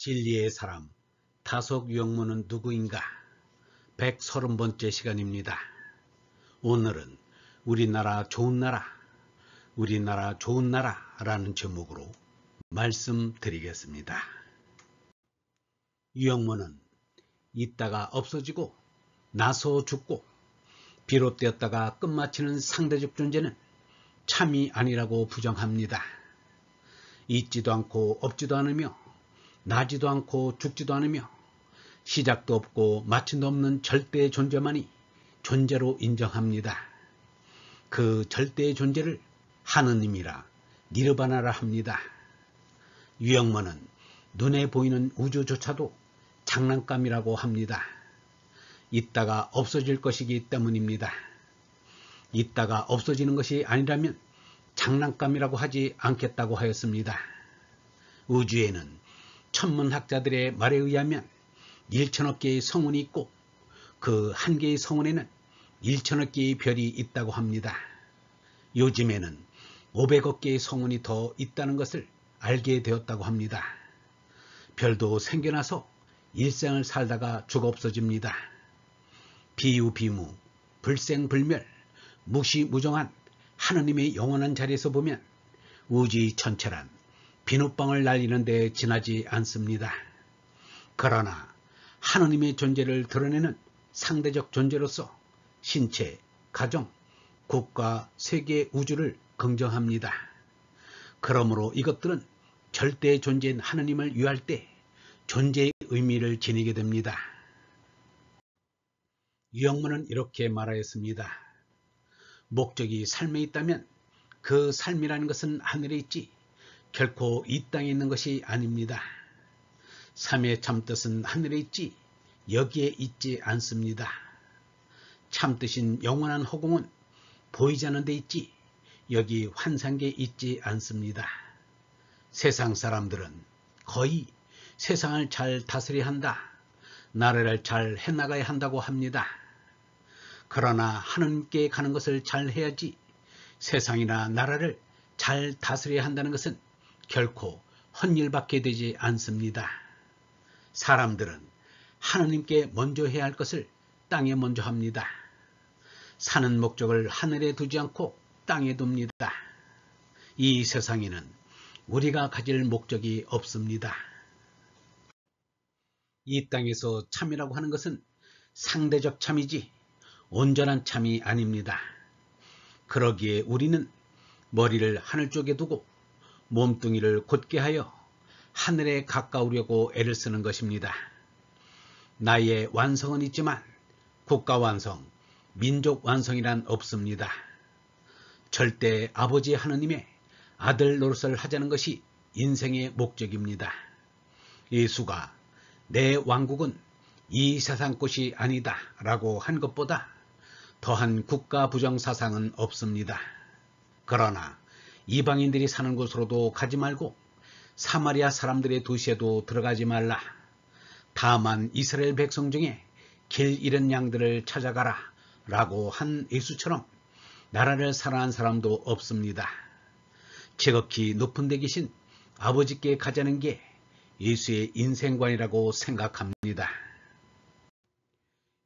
진리의 사람, 다속 유영문은 누구인가? 130번째 시간입니다. 오늘은 우리나라 좋은 나라, 우리나라 좋은 나라라는 제목으로 말씀드리겠습니다. 유영문은 있다가 없어지고 나서 죽고 비롯되었다가 끝마치는 상대적 존재는 참이 아니라고 부정합니다. 있지도 않고 없지도 않으며 나지도 않고 죽지도 않으며 시작도 없고 마침도 없는 절대의 존재만이 존재로 인정합니다. 그 절대의 존재를 하느님이라 니르바나라 합니다. 유영문은 눈에 보이는 우주조차도 장난감이라고 합니다. 있다가 없어질 것이기 때문입니다. 있다가 없어지는 것이 아니라면 장난감이라고 하지 않겠다고 하였습니다. 우주에는 천문학자들의 말에 의하면 1천억 개의 성운이 있고 그 한 개의 성운에는 1천억 개의 별이 있다고 합니다. 요즘에는 500억 개의 성운이 더 있다는 것을 알게 되었다고 합니다. 별도 생겨나서 일생을 살다가 죽어 없어집니다. 비유비무, 불생불멸, 무시무정한 하느님의 영원한 자리에서 보면 우주 전체란 비눗방울 날리는 데 지나지 않습니다. 그러나 하느님의 존재를 드러내는 상대적 존재로서 신체, 가정, 국가, 세계, 우주를 긍정합니다. 그러므로 이것들은 절대 존재인 하느님을 위할 때 존재의 의미를 지니게 됩니다. 유영문은 이렇게 말하였습니다. 목적이 삶에 있다면 그 삶이라는 것은 하늘에 있지 결코 이 땅에 있는 것이 아닙니다. 삶의 참뜻은 하늘에 있지 여기에 있지 않습니다. 참뜻인 영원한 허공은 보이지 않는 데 있지 여기 환상계에 있지 않습니다. 세상 사람들은 거의 세상을 잘 다스려야 한다, 나라를 잘 해나가야 한다고 합니다. 그러나 하느님께 가는 것을 잘 해야지 세상이나 나라를 잘 다스려야 한다는 것은 결코 헛일밖에 되지 않습니다. 사람들은 하느님께 먼저 해야 할 것을 땅에 먼저 합니다. 사는 목적을 하늘에 두지 않고 땅에 둡니다. 이 세상에는 우리가 가질 목적이 없습니다. 이 땅에서 참이라고 하는 것은 상대적 참이지 온전한 참이 아닙니다. 그러기에 우리는 머리를 하늘 쪽에 두고 몸뚱이를 곧게 하여 하늘에 가까우려고 애를 쓰는 것입니다. 나의 완성은 있지만 국가 완성, 민족 완성이란 없습니다. 절대 아버지 하느님의 아들 노릇을 하자는 것이 인생의 목적입니다. 예수가 내 왕국은 이 세상 것이 아니다 라고 한 것보다 더한 국가 부정 사상은 없습니다. 그러나 이방인들이 사는 곳으로도 가지 말고 사마리아 사람들의 도시에도 들어가지 말라. 다만 이스라엘 백성 중에 길 잃은 양들을 찾아가라 라고 한 예수처럼 나라를 사랑한 사람도 없습니다. 지극히 높은 데 계신 아버지께 가자는 게 예수의 인생관이라고 생각합니다.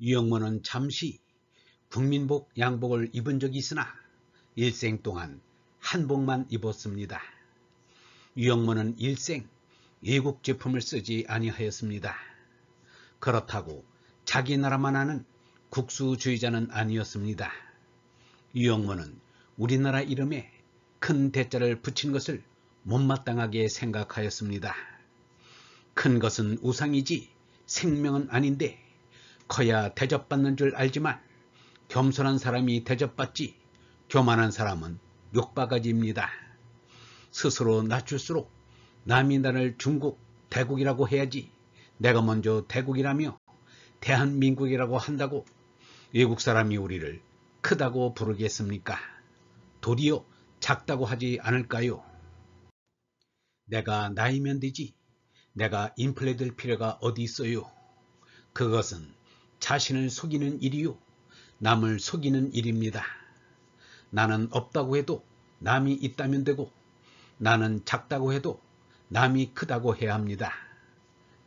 유영문은 잠시 국민복 양복을 입은 적이 있으나 일생 동안 한복만 입었습니다. 유영문은 일생 외국 제품을 쓰지 아니하였습니다. 그렇다고 자기 나라만 아는 국수주의자는 아니었습니다. 유영문은 우리나라 이름에 큰 대자를 붙인 것을 못마땅하게 생각하였습니다. 큰 것은 우상이지 생명은 아닌데 커야 대접받는 줄 알지만 겸손한 사람이 대접받지 교만한 사람은 욕바가지입니다. 스스로 낮출수록 남이 나를 중국, 대국이라고 해야지 내가 먼저 대국이라며 대한민국이라고 한다고 외국 사람이 우리를 크다고 부르겠습니까? 도리어 작다고 하지 않을까요? 내가 나이면 되지 내가 인플레 될 필요가 어디 있어요? 그것은 자신을 속이는 일이요 남을 속이는 일입니다. 나는 없다고 해도 남이 있다면 되고 나는 작다고 해도 남이 크다고 해야 합니다.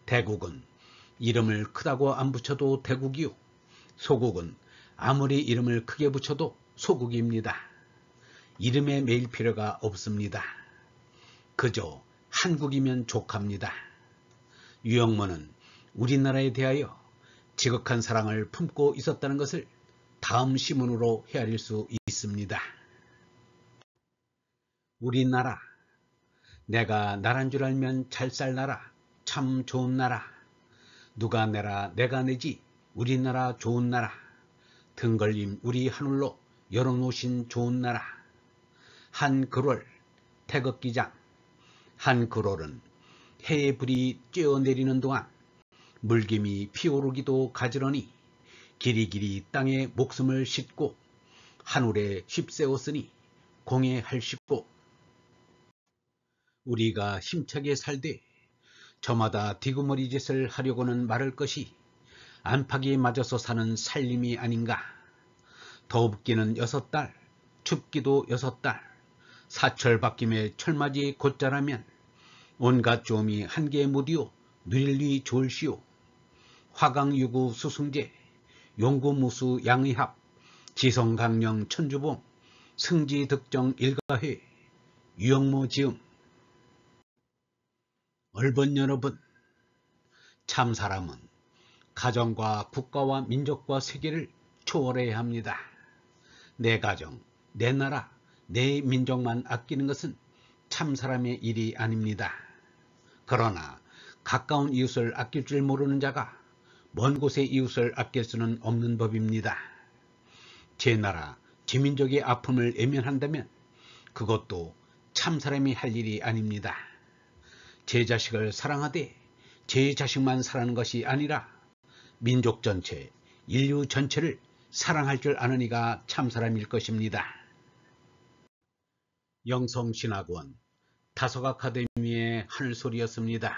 대국은 이름을 크다고 안 붙여도 대국이요, 소국은 아무리 이름을 크게 붙여도 소국입니다. 이름에 매일 필요가 없습니다. 그저 한국이면 족합니다. 유영모는 우리나라에 대하여 지극한 사랑을 품고 있었다는 것을 다음 시문으로 헤아릴 수 있습니다. 우리나라, 내가 나란 줄 알면 잘 살 나라, 참 좋은 나라. 누가 내라 내가 내지 우리나라 좋은 나라. 등걸림 우리 하늘로 열어놓으신 좋은 나라. 한 그롤 태극기장. 한 그롤은 해의 불이 쬐어내리는 동안 물김이 피오르기도 가지런히 길이길이 땅에 목숨을 싣고 하늘에 휩세웠으니 공예할시고, 우리가 힘차게 살되 저마다 디구머리짓을 하려고는 말할 것이 안팎이 맞아서 사는 살림이 아닌가. 더웁기는 6달, 춥기도 6달, 사철 바뀜에 철맞이 곧자라면 온갖 조음이 한개에 무디오 누릴리 좋을시오. 화강유구 수승제, 용구무수 양의합, 지성강령 천주봉, 승지득정 일가회, 유영모 지음. 얼번 여러분, 참 사람은 가정과 국가와 민족과 세계를 초월해야 합니다. 내 가정, 내 나라, 내 민족만 아끼는 것은 참 사람의 일이 아닙니다. 그러나 가까운 이웃을 아낄 줄 모르는 자가 먼 곳의 이웃을 아낄 수는 없는 법입니다. 제 나라, 제 민족의 아픔을 외면한다면 그것도 참 사람이 할 일이 아닙니다. 제 자식을 사랑하되 제 자식만 사랑하는 것이 아니라 민족 전체, 인류 전체를 사랑할 줄 아는 이가 참 사람일 것입니다. 영성신학원 다속 아카데미의 하늘소리였습니다.